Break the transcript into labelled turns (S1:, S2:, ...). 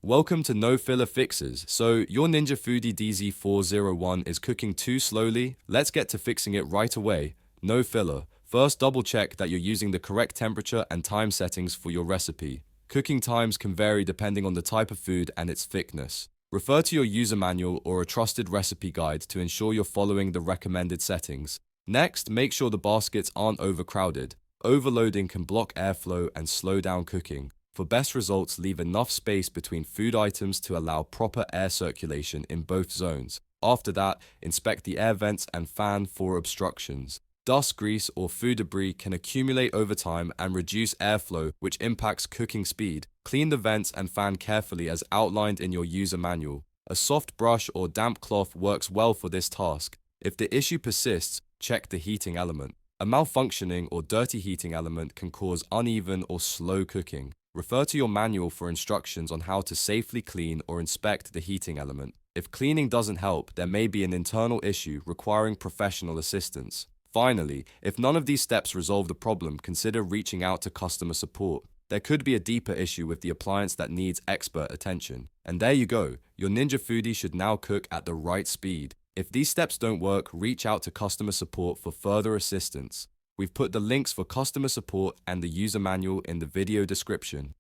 S1: Welcome to No Filler Fixes. So, your Ninja Foodi DZ401 is cooking too slowly? Let's get to fixing it right away. No filler. First, double check that you're using the correct temperature and time settings for your recipe. Cooking times can vary depending on the type of food and its thickness. Refer to your user manual or a trusted recipe guide to ensure you're following the recommended settings. Next, make sure the baskets aren't overcrowded. Overloading can block airflow and slow down cooking. For best results, leave enough space between food items to allow proper air circulation in both zones. After that, inspect the air vents and fan for obstructions. Dust, grease, or food debris can accumulate over time and reduce airflow, which impacts cooking speed. Clean the vents and fan carefully as outlined in your user manual. A soft brush or damp cloth works well for this task. If the issue persists, check the heating element. A malfunctioning or dirty heating element can cause uneven or slow cooking. Refer to your manual for instructions on how to safely clean or inspect the heating element. If cleaning doesn't help, there may be an internal issue requiring professional assistance. Finally, if none of these steps resolve the problem, consider reaching out to customer support. There could be a deeper issue with the appliance that needs expert attention. And there you go, your Ninja Foodi should now cook at the right speed. If these steps don't work, reach out to customer support for further assistance. We've put the links for customer support and the user manual in the video description.